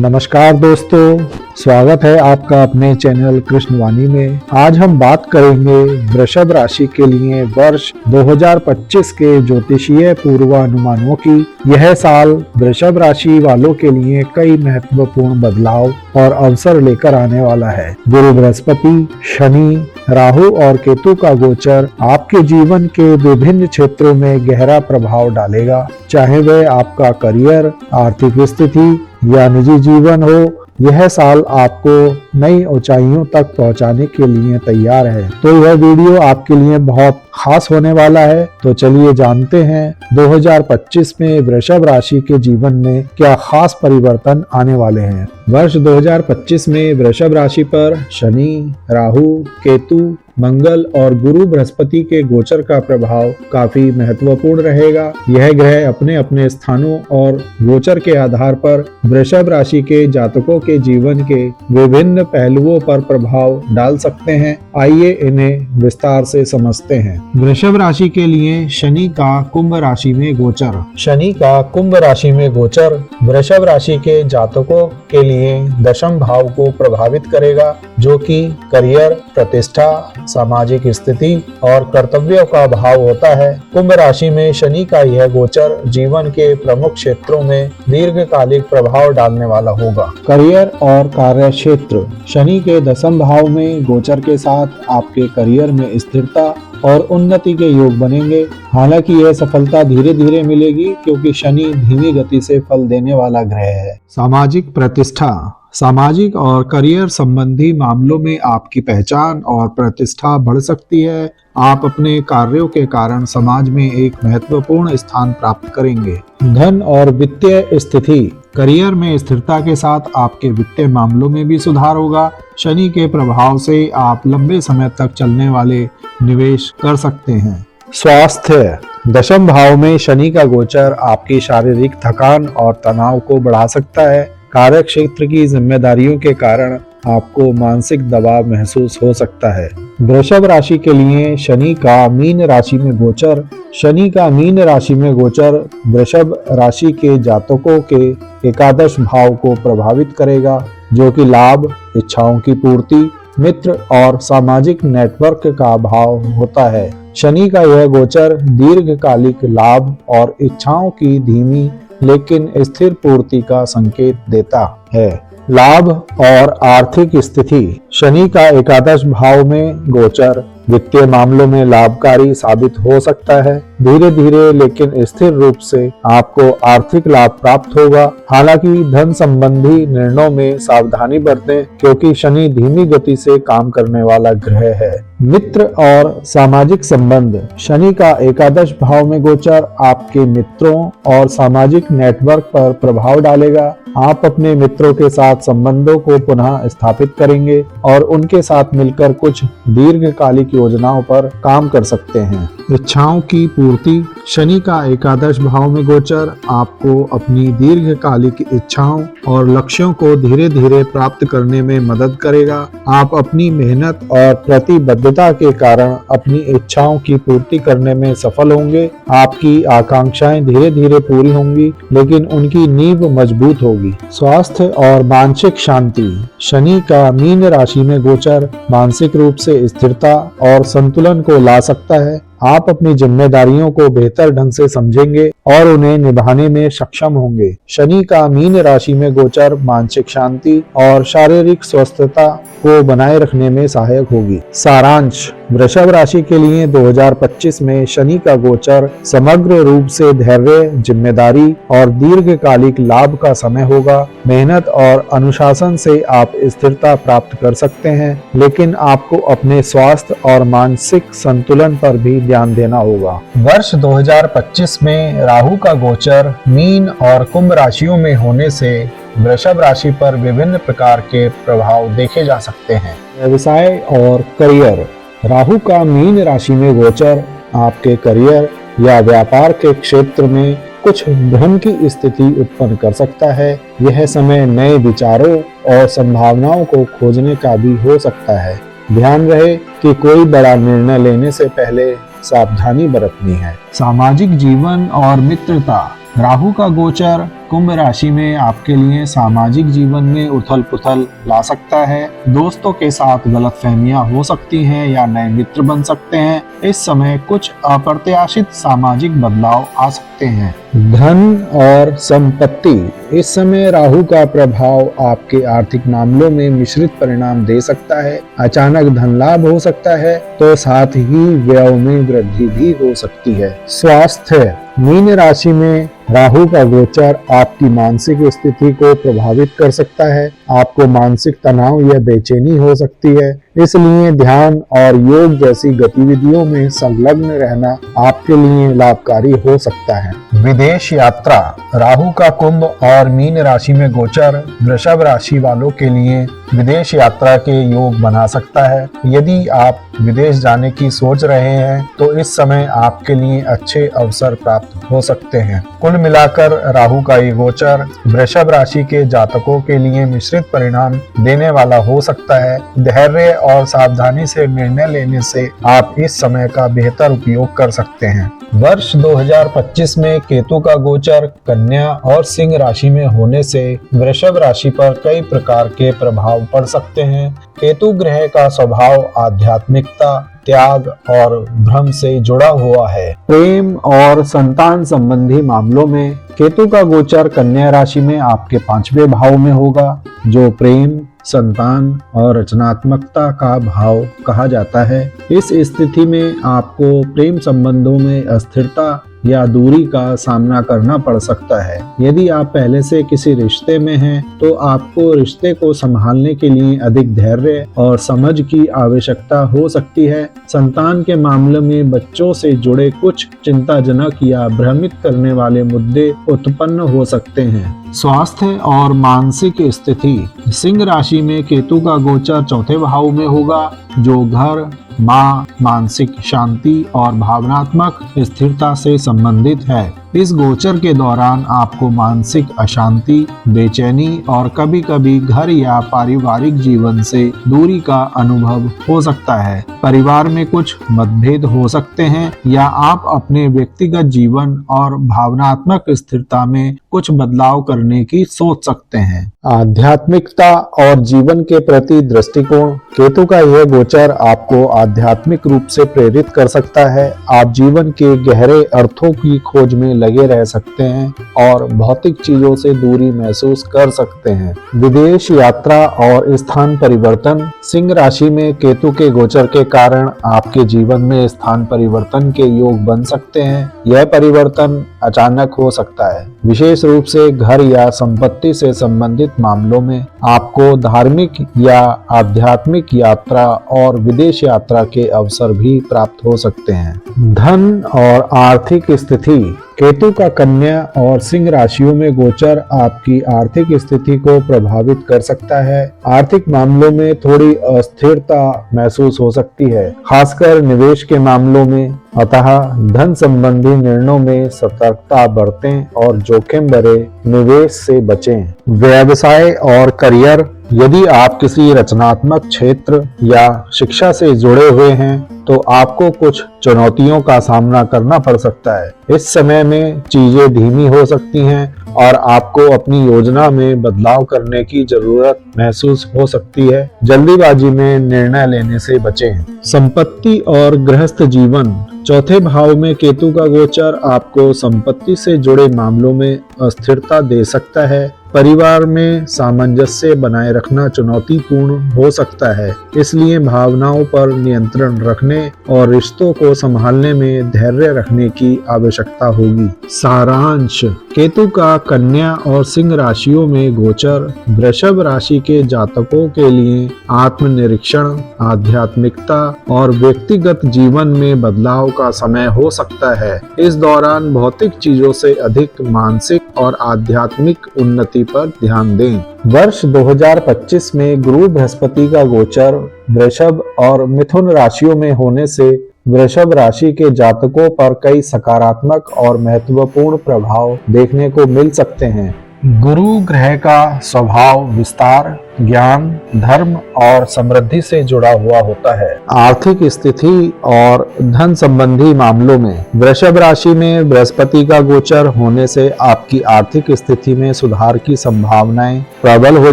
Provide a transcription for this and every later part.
नमस्कार दोस्तों, स्वागत है आपका अपने चैनल कृष्णवाणी में। आज हम बात करेंगे वृषभ राशि के लिए वर्ष 2025 के ज्योतिषीय पूर्वानुमानों की। यह साल वृषभ राशि वालों के लिए कई महत्वपूर्ण बदलाव और अवसर लेकर आने वाला है। गुरु बृहस्पति, शनि, राहु और केतु का गोचर आपके जीवन के विभिन्न क्षेत्रों में गहरा प्रभाव डालेगा, चाहे वह आपका करियर, आर्थिक स्थिति या निजी जीवन हो। यह साल आपको नई ऊंचाइयों तक पहुंचाने के लिए तैयार है, तो यह वीडियो आपके लिए बहुत खास होने वाला है। तो चलिए जानते हैं 2025 में वृषभ राशि के जीवन में क्या खास परिवर्तन आने वाले हैं। वर्ष 2025 में वृषभ राशि पर शनि, राहु, केतु, मंगल और गुरु बृहस्पति के गोचर का प्रभाव काफी महत्वपूर्ण रहेगा। यह ग्रह अपने अपने स्थानों और गोचर के आधार पर वृषभ राशि के जातकों के जीवन के विभिन्न पहलुओं पर प्रभाव डाल सकते हैं। आइए इन्हें विस्तार से समझते हैं। वृषभ राशि के लिए शनि का कुंभ राशि में गोचर। शनि का कुंभ राशि में गोचर वृषभ राशि के जातकों के लिए दशम भाव को प्रभावित करेगा, जो कि करियर, प्रतिष्ठा, सामाजिक स्थिति और कर्तव्यों का भाव होता है। कुंभ राशि में शनि का यह गोचर जीवन के प्रमुख क्षेत्रों में दीर्घकालिक प्रभाव डालने वाला होगा। करियर और कार्य क्षेत्र। शनि के दशम भाव में गोचर के साथ आपके करियर में स्थिरता और उन्नति के योग बनेंगे। हालांकि यह सफलता धीरे धीरे मिलेगी, क्योंकि शनि धीमी गति से फल देने वाला ग्रह है। सामाजिक प्रतिष्ठा। सामाजिक और करियर संबंधी मामलों में आपकी पहचान और प्रतिष्ठा बढ़ सकती है। आप अपने कार्यों के कारण समाज में एक महत्वपूर्ण स्थान प्राप्त करेंगे। धन और वित्तीय स्थिति। करियर में स्थिरता के साथ आपके वित्तीय मामलों में भी सुधार होगा। शनि के प्रभाव से आप लंबे समय तक चलने वाले निवेश कर सकते हैं। स्वास्थ्य। दशम भाव में शनि का गोचर आपकी शारीरिक थकान और तनाव को बढ़ा सकता है। कार्य क्षेत्र की जिम्मेदारियों के कारण आपको मानसिक दबाव महसूस हो सकता है। वृषभ राशि के लिए शनि का मीन राशि में गोचर। शनि का मीन राशि में गोचर वृषभ राशि के जातकों के एकादश भाव को प्रभावित करेगा, जो कि लाभ, इच्छाओं की पूर्ति, मित्र और सामाजिक नेटवर्क का भाव होता है। शनि का यह गोचर दीर्घकालिक लाभ और इच्छाओं की धीमी लेकिन स्थिर पूर्ति का संकेत देता है। लाभ और आर्थिक स्थिति। शनि का एकादश भाव में गोचर वित्तीय मामलों में लाभकारी साबित हो सकता है। धीरे धीरे लेकिन स्थिर रूप से आपको आर्थिक लाभ प्राप्त होगा। हालांकि धन संबंधी निर्णयों में सावधानी बरतें, क्योंकि शनि धीमी गति से काम करने वाला ग्रह है। मित्र और सामाजिक संबंध। शनि का एकादश भाव में गोचर आपके मित्रों और सामाजिक नेटवर्क पर प्रभाव डालेगा। आप अपने मित्रों के साथ संबंधों को पुनः स्थापित करेंगे और उनके साथ मिलकर कुछ दीर्घकालिक योजनाओं पर काम कर सकते हैं। इच्छाओं की पूर्ति। शनि का एकादश भाव में गोचर आपको अपनी दीर्घकालिक इच्छाओं और लक्ष्यों को धीरे धीरे प्राप्त करने में मदद करेगा। आप अपनी मेहनत और प्रतिबद्धता के कारण अपनी इच्छाओं की पूर्ति करने में सफल होंगे। आपकी आकांक्षाएं धीरे धीरे पूरी होंगी, लेकिन उनकी नींव मजबूत होगी। स्वास्थ्य और मानसिक शांति। शनि का मीन राशि में गोचर मानसिक रूप से स्थिरता और संतुलन को ला सकता है। आप अपनी जिम्मेदारियों को बेहतर ढंग से समझेंगे और उन्हें निभाने में सक्षम होंगे। शनि का मीन राशि में गोचर मानसिक शांति और शारीरिक स्वस्थता को बनाए रखने में सहायक होगी। सारांश। वृषभ राशि के लिए 2025 में शनि का गोचर समग्र रूप से धैर्य, जिम्मेदारी और दीर्घकालिक लाभ का समय होगा। मेहनत और अनुशासन से आप स्थिरता प्राप्त कर सकते हैं, लेकिन आपको अपने स्वास्थ्य और मानसिक संतुलन पर भी ध्यान देना होगा। वर्ष 2025 में राहु का गोचर मीन और कुंभ राशियों में होने से वृषभ राशि पर विभिन्न प्रकार के प्रभाव देखे जा सकते हैं। व्यवसाय और करियर। राहु का मीन राशि में गोचर आपके करियर या व्यापार के क्षेत्र में कुछ भ्रम की स्थिति उत्पन्न कर सकता है। यह समय नए विचारों और संभावनाओं को खोजने का भी हो सकता है। ध्यान रहे कि कोई बड़ा निर्णय लेने से पहले सावधानी बरतनी है। सामाजिक जीवन और मित्रता। राहु का गोचर कुंभ राशि में आपके लिए सामाजिक जीवन में उथल पुथल ला सकता है। दोस्तों के साथ गलतफहमियां हो सकती हैं या नए मित्र बन सकते हैं। इस समय कुछ अप्रत्याशित सामाजिक बदलाव आ सकते हैं। धन और संपत्ति, इस समय राहु का प्रभाव आपके आर्थिक मामलों में मिश्रित परिणाम दे सकता है। अचानक धन लाभ हो सकता है तो साथ ही व्यय में वृद्धि भी हो सकती है। स्वास्थ्य, मीन राशि में राहु का गोचर आपकी मानसिक स्थिति को प्रभावित कर सकता है। आपको मानसिक तनाव या बेचैनी हो सकती है, इसलिए ध्यान और योग जैसी गतिविधियों में संलग्न रहना आपके लिए लाभकारी हो सकता है। विदेश यात्रा, राहु का कुंभ और मीन राशि में गोचर वृषभ राशि वालों के लिए विदेश यात्रा के योग बना सकता है। यदि आप विदेश जाने की सोच रहे हैं तो इस समय आपके लिए अच्छे अवसर प्राप्त हो सकते हैं। कुल मिलाकर राहु का ये गोचर वृषभ राशि के जातकों के लिए मिश्रित परिणाम देने वाला हो सकता है। धैर्य और सावधानी से निर्णय लेने से आप इस समय का बेहतर उपयोग कर सकते हैं। वर्ष 2025 में केतु का गोचर कन्या और सिंह राशि में होने से वृषभ राशि पर कई प्रकार के प्रभाव पड़ सकते हैं। केतु ग्रह का स्वभाव आध्यात्मिकता, त्याग और भ्रम से जुड़ा हुआ है। प्रेम और संतान संबंधी मामलों में केतु का गोचर कन्या राशि में आपके 5वें भाव में होगा, जो प्रेम, संतान और रचनात्मकता का भाव कहा जाता है। इस स्थिति में आपको प्रेम संबंधों में अस्थिरता या दूरी का सामना करना पड़ सकता है। यदि आप पहले से किसी रिश्ते में हैं तो आपको रिश्ते को संभालने के लिए अधिक धैर्य और समझ की आवश्यकता हो सकती है। संतान के मामले में बच्चों से जुड़े कुछ चिंताजनक या भ्रमित करने वाले मुद्दे उत्पन्न हो सकते हैं। स्वास्थ्य और मानसिक स्थिति, सिंह राशि में केतु का गोचर 4थे भाव में होगा, जो घर, माँ, मानसिक शांति और भावनात्मक स्थिरता से संबंधित है। इस गोचर के दौरान आपको मानसिक अशांति, बेचैनी और कभी-कभी घर या पारिवारिक जीवन से दूरी का अनुभव हो सकता है। परिवार में कुछ मतभेद हो सकते हैं या आप अपने व्यक्तिगत जीवन और भावनात्मक स्थिरता में कुछ बदलाव करने की सोच सकते हैं। आध्यात्मिकता और जीवन के प्रति दृष्टिकोण, केतु का यह गोचर आपको आध्यात्मिक रूप से प्रेरित कर सकता है। आप जीवन के गहरे अर्थों की खोज में लगे रह सकते हैं और भौतिक चीजों से दूरी महसूस कर सकते हैं। विदेश यात्रा और स्थान परिवर्तन, सिंह राशि में केतु के गोचर के कारण आपके जीवन में स्थान परिवर्तन के योग बन सकते हैं। यह परिवर्तन अचानक हो सकता है, विशेष रूप से घर या संपत्ति से संबंधित मामलों में। आपको धार्मिक या आध्यात्मिक यात्रा और विदेश यात्रा के अवसर भी प्राप्त हो सकते हैं। धन और आर्थिक स्थिति, केतु का कन्या और सिंह राशियों में गोचर आपकी आर्थिक स्थिति को प्रभावित कर सकता है। आर्थिक मामलों में थोड़ी अस्थिरता महसूस हो सकती है, खासकर निवेश के मामलों में। अतः धन संबंधी निर्णयों में सतर्कता बरतें और जोखिम भरे निवेश से बचें। व्यवसाय और करियर, यदि आप किसी रचनात्मक क्षेत्र या शिक्षा से जुड़े हुए हैं तो आपको कुछ चुनौतियों का सामना करना पड़ सकता है। इस समय में चीजें धीमी हो सकती हैं और आपको अपनी योजना में बदलाव करने की जरूरत महसूस हो सकती है। जल्दीबाजी में निर्णय लेने से बचें। संपत्ति और गृहस्थ जीवन, 4थे भाव में केतु का गोचर आपको संपत्ति से जुड़े मामलों में अस्थिरता दे सकता है। परिवार में सामंजस्य बनाए रखना चुनौतीपूर्ण हो सकता है, इसलिए भावनाओं पर नियंत्रण रखने और रिश्तों को संभालने में धैर्य रखने की आवश्यकता होगी। सारांश, केतु का कन्या और सिंह राशियों में गोचर वृषभ राशि के जातकों के लिए आत्मनिरीक्षण, आध्यात्मिकता और व्यक्तिगत जीवन में बदलाव का समय हो सकता है। इस दौरान भौतिक चीजों से अधिक मानसिक और आध्यात्मिक उन्नति पर ध्यान दें। वर्ष 2025 में गुरु बृहस्पति का गोचर वृषभ और मिथुन राशियों में होने से वृषभ राशि के जातकों पर कई सकारात्मक और महत्वपूर्ण प्रभाव देखने को मिल सकते हैं। गुरु ग्रह का स्वभाव विस्तार, ज्ञान, धर्म और समृद्धि से जुड़ा हुआ होता है। आर्थिक स्थिति और धन संबंधी मामलों में वृषभ राशि में बृहस्पति का गोचर होने से आपकी आर्थिक स्थिति में सुधार की संभावनाएं प्रबल हो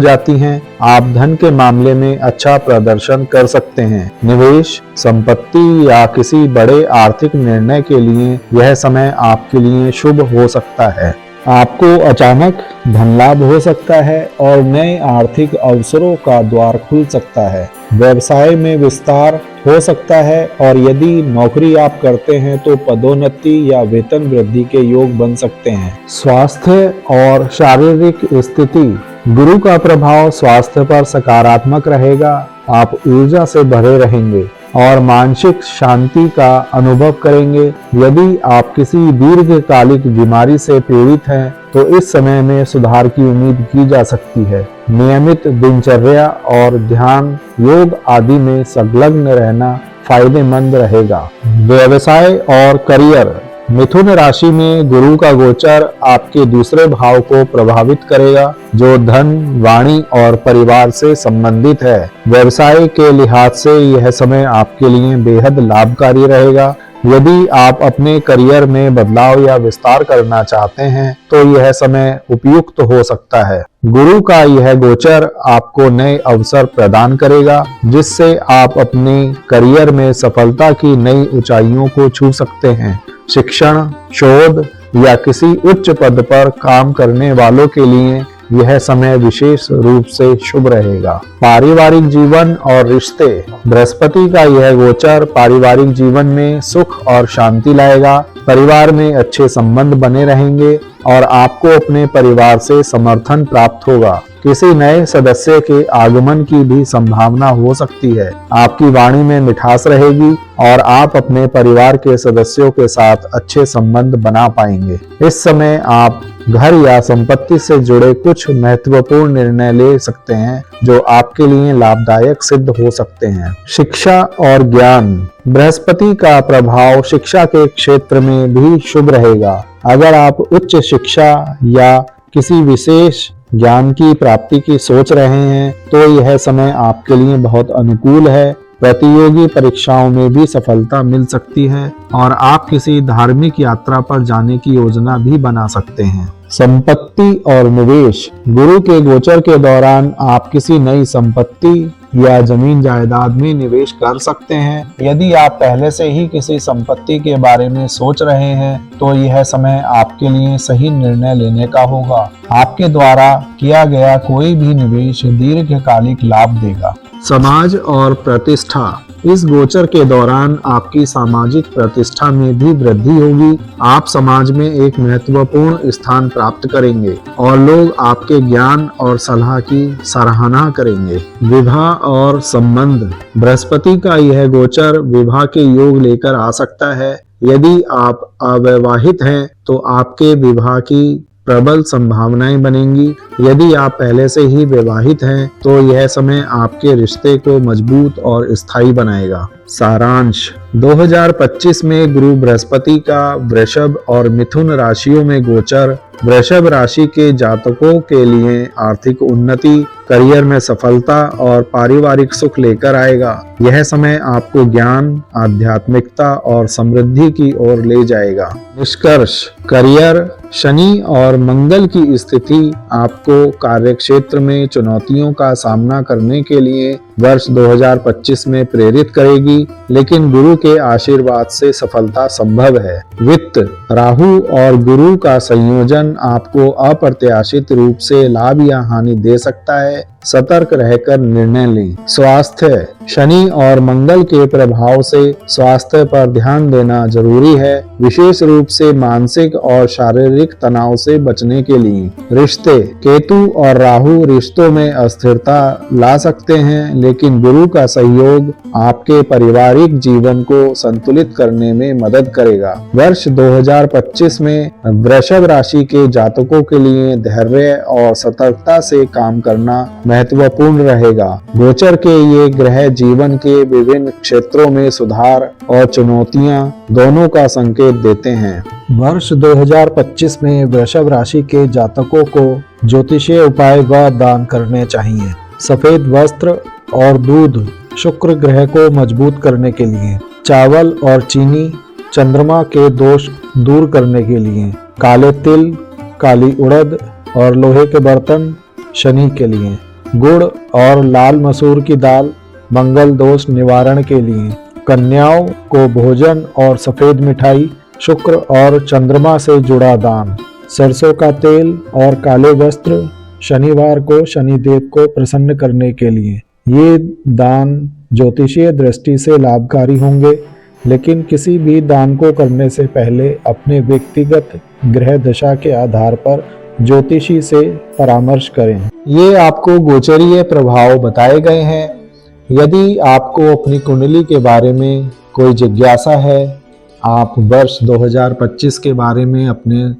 जाती हैं। आप धन के मामले में अच्छा प्रदर्शन कर सकते हैं। निवेश, संपत्ति या किसी बड़े आर्थिक निर्णय के लिए यह समय आपके लिए शुभ हो सकता है। आपको अचानक धन लाभ हो सकता है और नए आर्थिक अवसरों का द्वार खुल सकता है। व्यवसाय में विस्तार हो सकता है और यदि नौकरी आप करते हैं तो पदोन्नति या वेतन वृद्धि के योग बन सकते हैं। स्वास्थ्य और शारीरिक स्थिति, गुरु का प्रभाव स्वास्थ्य पर सकारात्मक रहेगा। आप ऊर्जा से भरे रहेंगे और मानसिक शांति का अनुभव करेंगे। यदि आप किसी दीर्घकालिक बीमारी से पीड़ित हैं तो इस समय में सुधार की उम्मीद की जा सकती है। नियमित दिनचर्या और ध्यान, योग आदि में संलग्न रहना फायदेमंद रहेगा। व्यवसाय और करियर, मिथुन राशि में गुरु का गोचर आपके दूसरे भाव को प्रभावित करेगा जो धन, वाणी और परिवार से संबंधित है। व्यवसाय के लिहाज से यह समय आपके लिए बेहद लाभकारी रहेगा। यदि आप अपने करियर में बदलाव या विस्तार करना चाहते हैं तो यह समय उपयुक्त हो सकता है। गुरु का यह गोचर आपको नए अवसर प्रदान करेगा जिससे आप अपने करियर में सफलता की नई ऊंचाइयों को छू सकते हैं। शिक्षण, शोध या किसी उच्च पद पर काम करने वालों के लिए यह समय विशेष रूप से शुभ रहेगा। पारिवारिक जीवन और रिश्ते, बृहस्पति का यह गोचर पारिवारिक जीवन में सुख और शांति लाएगा। परिवार में अच्छे संबंध बने रहेंगे और आपको अपने परिवार से समर्थन प्राप्त होगा। किसी नए सदस्य के आगमन की भी संभावना हो सकती है। आपकी वाणी में मिठास रहेगी और आप अपने परिवार के सदस्यों के साथ अच्छे संबंध बना पाएंगे। इस समय आप घर या संपत्ति से जुड़े कुछ महत्वपूर्ण निर्णय ले सकते हैं जो आपके लिए लाभदायक सिद्ध हो सकते हैं। शिक्षा और ज्ञान, बृहस्पति का प्रभाव शिक्षा के क्षेत्र में भी शुभ रहेगा। अगर आप उच्च शिक्षा या किसी विशेष ज्ञान की प्राप्ति की सोच रहे हैं तो यह समय आपके लिए बहुत अनुकूल है। प्रतियोगी परीक्षाओं में भी सफलता मिल सकती है और आप किसी धार्मिक यात्रा पर जाने की योजना भी बना सकते हैं। संपत्ति और निवेश, गुरु के गोचर के दौरान आप किसी नई संपत्ति या जमीन जायदाद में निवेश कर सकते हैं। यदि आप पहले से ही किसी संपत्ति के बारे में सोच रहे हैं तो यह समय आपके लिए सही निर्णय लेने का होगा। आपके द्वारा किया गया कोई भी निवेश दीर्घकालिक लाभ देगा। समाज और प्रतिष्ठा, इस गोचर के दौरान आपकी सामाजिक प्रतिष्ठा में भी वृद्धि होगी। आप समाज में एक महत्वपूर्ण स्थान प्राप्त करेंगे और लोग आपके ज्ञान और सलाह की सराहना करेंगे। विवाह और संबंध, बृहस्पति का यह गोचर विवाह के योग लेकर आ सकता है। यदि आप अविवाहित हैं तो आपके विवाह की प्रबल संभावनाएं बनेंगी। यदि आप पहले से ही विवाहित हैं तो यह समय आपके रिश्ते को मजबूत और स्थायी बनाएगा। सारांश, 2025 में गुरु बृहस्पति का वृषभ और मिथुन राशियों में गोचर वृषभ राशि के जातकों के लिए आर्थिक उन्नति, करियर में सफलता और पारिवारिक सुख लेकर आएगा। यह समय आपको ज्ञान, आध्यात्मिकता और समृद्धि की ओर ले जाएगा। निष्कर्ष, करियर, शनि और मंगल की स्थिति आपको कार्यक्षेत्र में चुनौतियों का सामना करने के लिए वर्ष 2025 में प्रेरित करेगी, लेकिन गुरु के आशीर्वाद से सफलता संभव है। वित्त, राहु और गुरु का संयोजन आपको अप्रत्याशित रूप से लाभ या हानि दे सकता है। सतर्क रहकर निर्णय लें। स्वास्थ्य, शनि और मंगल के प्रभाव से स्वास्थ्य पर ध्यान देना जरूरी है, विशेष रूप से मानसिक और शारीरिक तनाव से बचने के लिए। रिश्ते, केतु और राहु रिश्तों में अस्थिरता ला सकते हैं, लेकिन गुरु का सहयोग आपके पारिवारिक जीवन को संतुलित करने में मदद करेगा। वर्ष 2025 में वृषभ राशि के जातकों के लिए धैर्य और सतर्कता से काम करना महत्वपूर्ण रहेगा। गोचर के ये ग्रह जीवन के विभिन्न क्षेत्रों में सुधार और चुनौतियां दोनों का संकेत देते हैं। वर्ष 2025 में वृषभ राशि के जातकों को ज्योतिषीय उपाय व दान करने चाहिए। सफेद वस्त्र और दूध शुक्र ग्रह को मजबूत करने के लिए, चावल और चीनी चंद्रमा के दोष दूर करने के लिए, काले तिल, काली उड़द और लोहे के बर्तन शनि के लिए, गुड़ और लाल मसूर की दाल मंगल दोष निवारण के लिए, कन्याओं को भोजन और सफेद मिठाई शुक्र और चंद्रमा से जुड़ा दान, सरसों का तेल और काले वस्त्र शनिवार को शनिदेव को प्रसन्न करने के लिए। ये दान ज्योतिषीय दृष्टि से लाभकारी होंगे, लेकिन किसी भी दान को करने से पहले अपने व्यक्तिगत ग्रह दशा के आधार पर ज्योतिषी से परामर्श करें। ये आपको गोचरीय प्रभाव बताए गए हैं। यदि आपको अपनी कुंडली के बारे में कोई जिज्ञासा है, आप वर्ष 2025 के बारे में अपने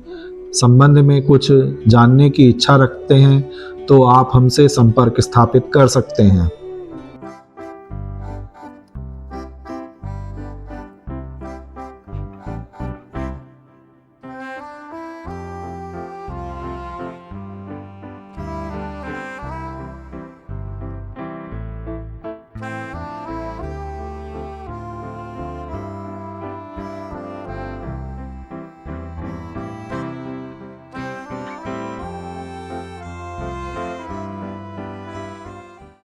संबंध में कुछ जानने की इच्छा रखते हैं, तो आप हमसे संपर्क स्थापित कर सकते हैं।